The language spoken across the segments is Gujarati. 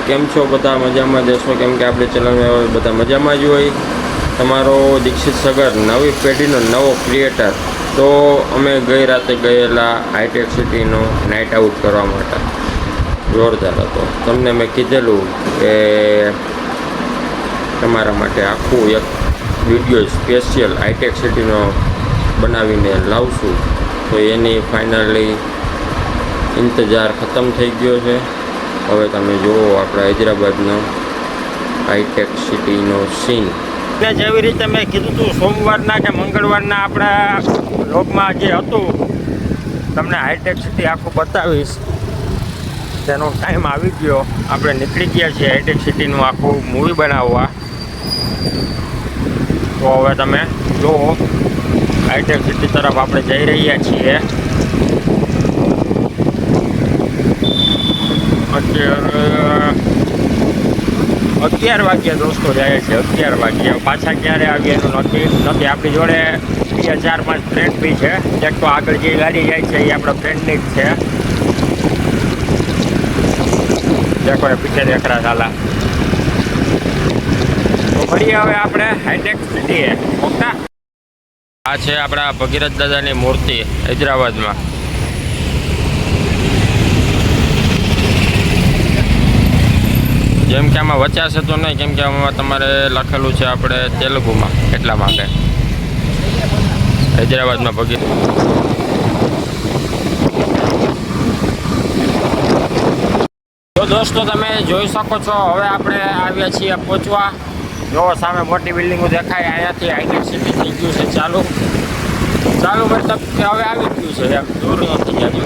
કેમ છો બધા? મજામાં જશો, કેમ કે આપણે ચેનલમાં બધા મજામાં જ હોય. તમારો દીક્ષિત સગર નવી પેઢીનો નવો ક્રિએટર. તો અમે ગઈ રાતે ગયેલા હાઈટેક સિટીનો નાઇટ આઉટ કરવા માટે. જોરદાર હતો. તમને મેં કીધેલું કે તમારા માટે આખું એક વિડીયો સ્પેશિયલ હાઈટેક સિટીનો બનાવીને લાવશું. તો એની ફાઇનલી ઇંતજાર ખતમ થઈ ગયો છે. હવે તમે જુઓ આપણા હૈદરાબાદનો હાઈટેક સિટીનો સીન. જેવી રીતે મેં કીધું હતું સોમવારના કે મંગળવારના આપણા બ્લોગમાં જે હતું તમને હાઈટેક સિટી આખું બતાવીશ. તેનો ટાઈમ આવી ગયો. આપણે નીકળી ગયા છીએ હાઈટેક સિટીનું આખું મૂવી બનાવવા. તો હવે તમે જુઓ હાઈટેક સિટી તરફ આપણે જઈ રહ્યા છીએ. અત્યારે 11 વાગ્યા દોસ્તો જાય છે. 11 વાગ્યા પાછા ક્યારે આવીએ એનું નથી. આપણી જોડે 4-5 ફ્રેન્ડ બી છે. એક તો આગળ જે ગાડી જાય છે એ આપણા ફ્રેન્ડની જ છે. દેખો એ પીછે દેખ રહા સાલા. તો ફરી હવે આપણે હાઈટેક સિટીએ ઓકે. આ છે આપણા ભગીરથ દાદાની મૂર્તિ હૈદરાબાદમાં. જેમ કે આમાં વચાશે તો નહીં, કેમ કે આમાં તમારે લખેલું છે આપણે તેલુગુમાં, એટલા માટે. હૈદરાબાદમાં ભગીરથ. તો દોસ્તો તમે જોઈ શકો છો હવે આપણે આવ્યા છીએ પહોંચવા. જો સામે મોટી બિલ્ડિંગો દેખાય. અહીંયાથી હાઈટેક સિટી થઈ ગયું છે ચાલુ મતલબ કે હવે આવી ગયું છે. એમ દૂર નથી ગયા,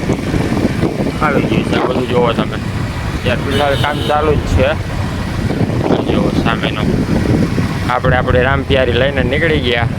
આવી ગયું છે. આ બધું જોવો તમે. ત્યારે ફિલહાલ કામ ચાલુ જ છે. જો સામેનો આપણે રામપિયારી લઈને નીકળી ગયા.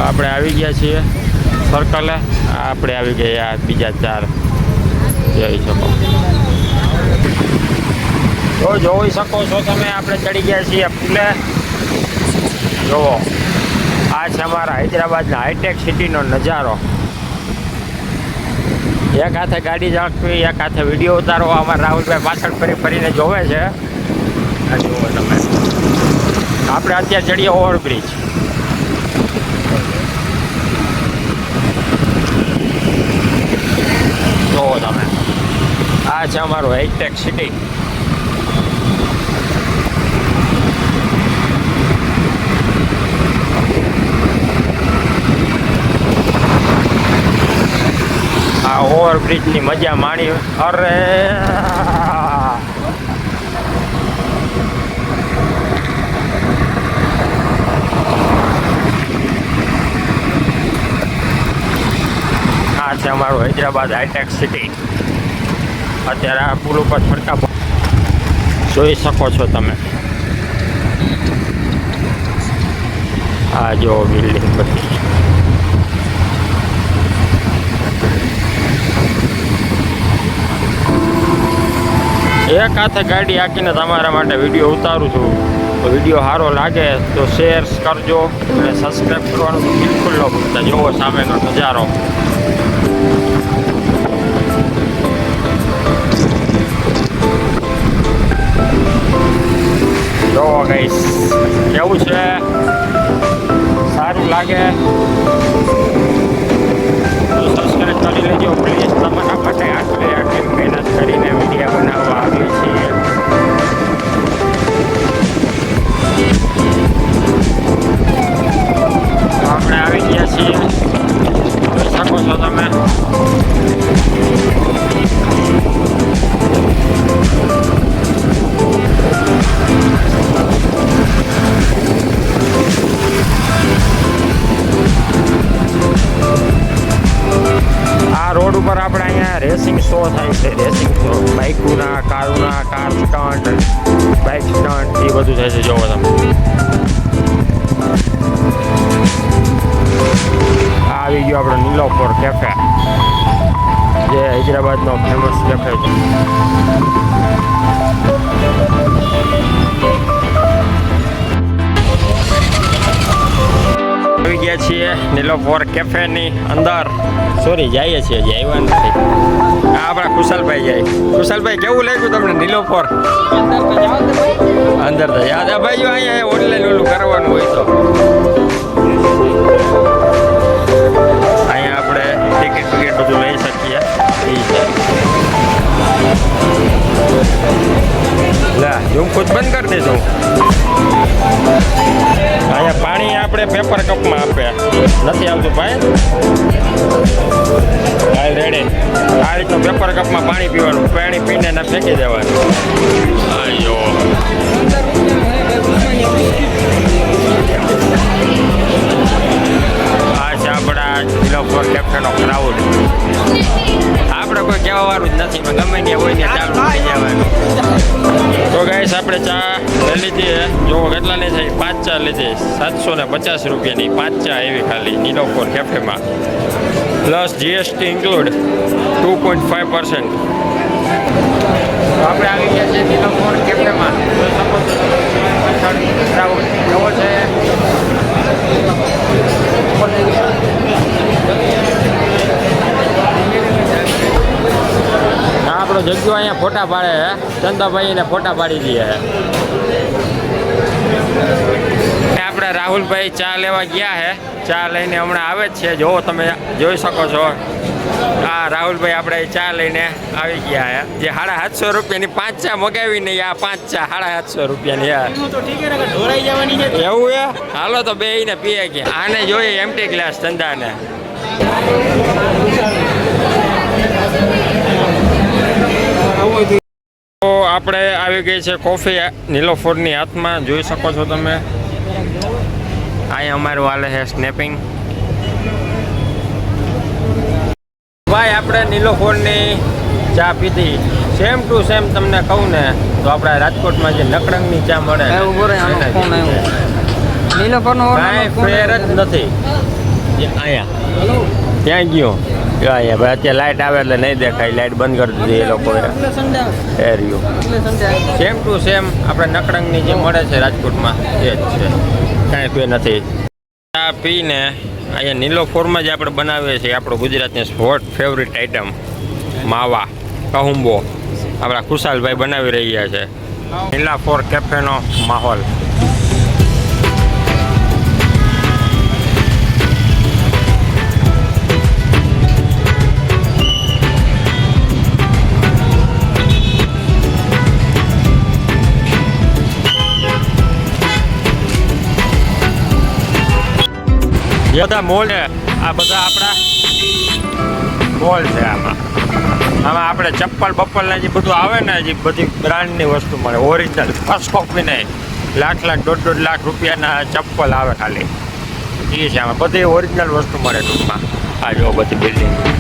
આપણે આવી ગયા છીએ સર્કલે. આપણે આવી ગયા બીજા 4 જોઈ શકો. તો જોઈ શકો છો તમે આપણે ચડી ગયા છીએ પુલે. જુઓ આ છે અમારા હૈદરાબાદના હાઈટેક સિટીનો નજારો. એક હાથે ગાડી ઝાંકવી, એક હાથે વિડીયો ઉતારવા. અમારા રાહુલભાઈ પાછળ ફરીને જોવે છે. આ જુઓ તમે. આપણે અત્યારે ચડીએ ઓવરબ્રિજ. જોવો તમે. આ છે અમારું હાઈટેક સિટી. આ ઓવરબ્રિજની મજા માણી. અરે આ છે અમારું હૈદરાબાદ હાઈટેક સિટી. અત્યારે આ પુલ ઉપર ફરકા જોઈ શકો છો તમે. આ જો બિલ્ડિંગ બધી. એક હાથે ગાડી આંકીને તમારા માટે વિડીયો ઉતારું છું. તો વિડીયો સારો લાગે તો શેર કરજો અને સબસ્ક્રાઈબ કરવાનું બિલકુલ ન ભૂલતા. જોવો સામેનો નજારો. જોવો ગાઈસ કેવું છે, સારું લાગે તો સબસ્ક્રાઈબ કરી લેજો પ્લીઝ. તમારા માટે આટલી મહેનત કરીને વિડીયો બનાવવા આવીએ છીએ. આપણે આવી ગયા છીએ, જોઈ શકો છો તમે. કેવો થાય છે રેસિંગ બાઇકના કારના કાર સ્ટન્ટ બાઇક સ્ટન્ટ એ બધું થાય છે જોવો તમે આવી ગયો આપણો નીલોફર કેફે જે હૈદરાબાદનો ફેમસ કેફે છે આવી ગયા છીએ નીલોફર કેફેની અંદર સોરી જઈએ છીએ હજી આવ્યા નથી આ આપણા કુશલભાઈ જાય કુશલભાઈ કેવું લાગ્યું તમને નીલોફર અંદર તો યાદ આ ભાઈઓ અહીંયા ઓનલાઈન ઓલું કરવાનું હોય તો અહીંયા આપણે ટિકિટ બધું લઈ શકીએ એ છે લા હું ખુદ બંધ કરી દઈશું અહીંયા પાણી આપણે પેપર કપમાં આપે નથી આવતું ભાઈ હાલ રેડી આ રીતનું પેપર કપમાં પાણી પીવાનું પાણી પીને ના ફેંકી દેવાનું આયો આ છે આપણા નીલોફર કેફેનો ક્રાઉડ આપણે કોઈ કહેવાવાળું જ નથી ગમે ત્યાં હોય ને ચાલુ થઈ જવાનું તો ગાઈસ આપણે ચા લઈ લીધી જો કેટલાની થઈ 5 ચા લીધી 750 રૂપિયાની 5 ચા એવી ખાલી નીલોફર કેફેમાં પ્લસ જીએસટી ઇન્ક્લુડ 2.5%. આપણે આવી ગયા છીએ નીલોફર કેફેમાં કેવો છે આપણો જગ્યો અહીંયા ફોટા પાડે હે ચંદાભાઈને ફોટા પાડી દઈએ આપણે રાહુલભાઈ ચા લેવા ગયા હે ચા લઈને હમણાં આવે જ છે જો તમે જોઈ શકો છો હા રાહુલભાઈ આપણે ચા લઈને આવી ગયા હે જે 750 રૂપિયાની 5 ચા મગાવીને આ 5 ચા 750 રૂપિયાની એવું હે હાલો તો બેયને પીએ કે આને જોઈએ એમટી ગ્લાસ ચંદાને તો આપણે આવી ગઈ છે કોફી નીલોફરની હાથમાં જોઈ શકો છો તમે અહીંયા અમારું હાલે છે સ્નેપિંગ ભાઈ આપણે નીલોફરની ચા પીધી સેમ ટુ સેમ તમને કહું ને તો આપણા રાજકોટમાં જે નકરંગની ચા મળે નીલોફરનો કાંઈ ફેર જ નથી અહીંયા ક્યાં ગયો અહીંયા ભાઈ અત્યારે લાઇટ આવે એટલે નહીં દેખાય લાઇટ બંધ કરી દીધી એ લોકોએ એ રહ્યું સેમ ટુ સેમ આપણે નકરંગની જે મળે છે રાજકોટમાં એ જ છે કાંઈ ફેર નથી ચા પીને અહીંયા નીલોફરમાં જે આપણે બનાવીએ છીએ આપણો ગુજરાતની સ્પોટ ફેવરિટ આઈટમ માવા કહુંબો આપણા ખુશાલભાઈ બનાવી રહ્યા છે નીલોફર કેફેનો માહોલ બધા મોલ છે આ બધા આપણા મોલ છે આમાં આપણે ચપ્પલ બપ્પલને જે બધું આવે ને જે બધી બ્રાન્ડની વસ્તુ મળે ઓરિજિનલ ફર્સ્ટ કોપી નહીં લાખ 1.5 લાખ રૂપિયાના ચપ્પલ આવે ખાલી એ છે આમાં બધી ઓરિજિનલ વસ્તુ મળે ટૂંકમાં આ જો બધી બિલ્ડિંગ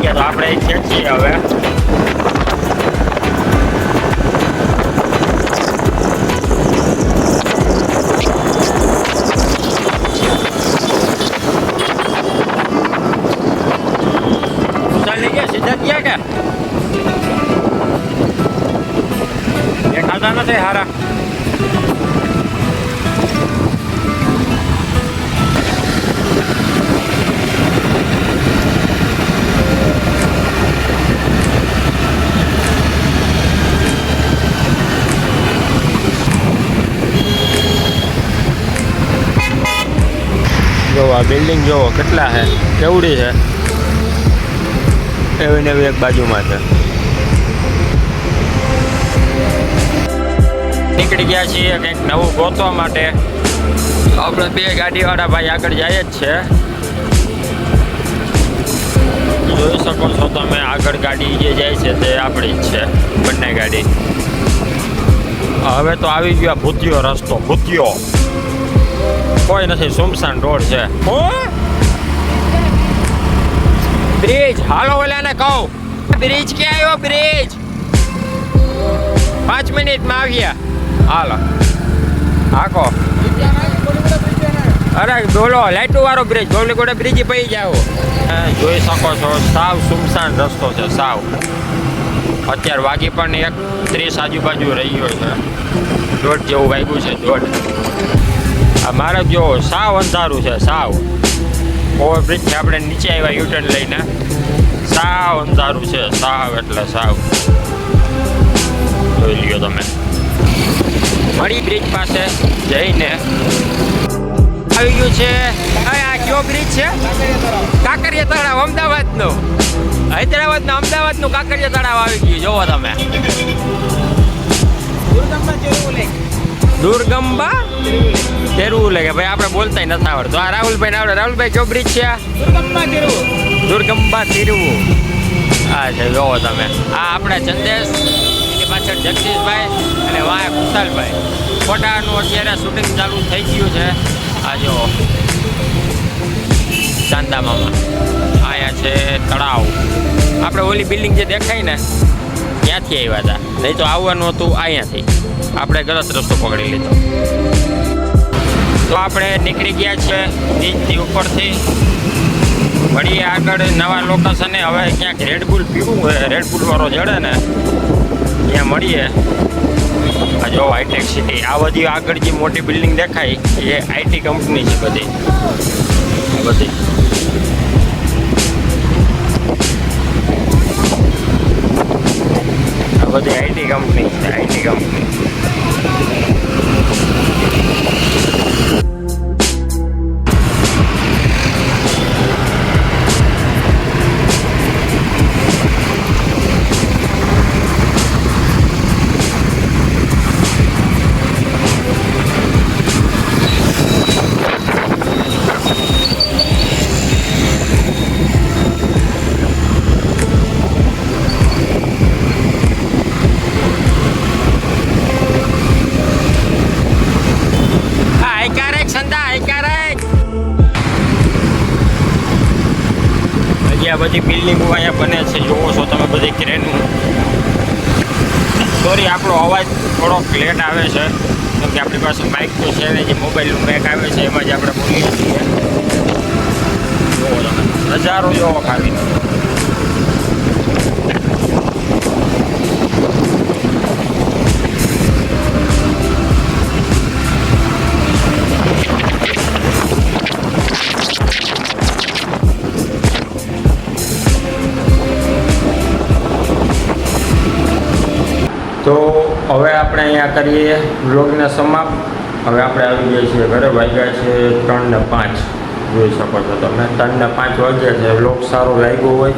તો આપણે ખેંચીએ હવે સીધા ગયા કે દેખાતા નથી હારા જો આ બિલ્ડિંગ જોવો કેટલા છે કેવડી છે એવી ને એવી એક બાજુમાં છે નીકળી ગયા છીએ કંઈક નવું ગોતવા માટે. આપણે 2 ગાડીવાળા ભાઈ આગળ જાય જ છે. જોઈ શકો છો તમે આગળ ગાડી જે જાય છે તે આપણી જ છે, બંને ગાડી. હવે તો આવી ગયો ભૂતિયો રસ્તો, ભૂતિયો કોઈ નથી, સુમસાન રોડ છે. બ્રિજ, હાલો ઓલાને કહું બ્રિજ ક્યાં આવ્યો, બ્રિજ 5 મિનિટમાં આવ્યા. હાલો હાકો. અરે બોલો લાઈટો વાળો બ્રિજ, ગોવલીગોડા બ્રિજ પડી જાઓ. જોઈ શકો છો સાવ સુમસાન રસ્તો છે, સાવ. અત્યારે વાગી પણ 1:30 આજુબાજુ રહ્યો છે, 1:30 જેવું વાગ્યું છે, 1:30. આ મારે જો સાવ અંધારું છે, સાવ. ઓવરબ્રિજથી આપણે નીચે આવ્યા યુટર્ન લઈને, સાવ અંધારું છે, સાવ એટલે સાવ. જોઈ લ્યો તમે. મળી બ્રિજ પાસે જઈને આવી ગયું છે. આ કયો બ્રિજ છે? કાંકરિયા તળાવ, અમદાવાદનું. હૈદરાબાદનું અમદાવાદનું કાંકરિયા તળાવ આવી ગયું, જોવો તમે. દુર્ગંબા તેરવું લાગે ભાઈ, આપણે બોલતા નથી આવડતું. આ રાહુલભાઈ ને આવડે. રાહુલભાઈ કયો બ્રિજ છે? દુર્ગંબા તેરવું. હા છે, જોવો તમે. આ આપણા ચંદેશ, એની પાછળ જગદીશભાઈ અને વાય કુશાલભાઈ. ફોટાનું અત્યારે શૂટિંગ ચાલુ થઈ ગયું છે. આ જો ચાંદામામાં અહીંયા છે તળાવ. આપણે ઓલી બિલ્ડિંગ જે દેખાય ને ત્યાંથી આવ્યા હતા, નહીં તો આવવાનું હતું અહીંયાથી. આપણે ગલત રસ્તો પકડી લીધો. તો આપણે નીકળી ગયા છે બીચની ઉપરથી. મળીએ આગળ નવા લોકેશને. હવે ક્યાંક રેડબુલ પીવું હોય, રેડબુલ વાળો જડે ને ત્યાં મળીએ. આ જો હાઈટેક સિટી, આ બધી આગળ જે મોટી બિલ્ડિંગ દેખાય એ આઈટી કંપની છે બધી. આ બધી આઈટી કંપની છે, આઈટી કંપની. આ બધી બિલ્ડિંગો અહીંયા બને છે, જોવો છો તમે બધી ક્રેનનું. સોરી, આપણો અવાજ થોડોક લેટ આવે છે કેમ કે આપણી પાસે માઇક તો છે ને, જે મોબાઈલનું મેક આવે છે એમાં જ આપણે બોલીએ છીએ. જોવો તમે નજારો જોવો ખાલી. તો હવે આપણે અહીંયા કરીએ વ્લોગને સમાપ્ત. હવે આપણે આવી ગયા છીએ ઘરે. વાગ્યા છે 3:05. જોઈ શકો છો તમે, 3:05 વાગ્યા છે. વ્લોગ સારો લાગ્યો હોય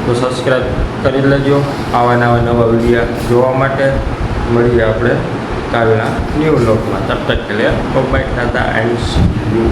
તો સબસ્ક્રાઈબ કરી લેજો આવા નવા વિડીયો જોવા માટે. મળીએ આપણે કાલના ન્યૂ વ્લોગમાં. તબ તક કે લિયે bye bye, Tata and C you.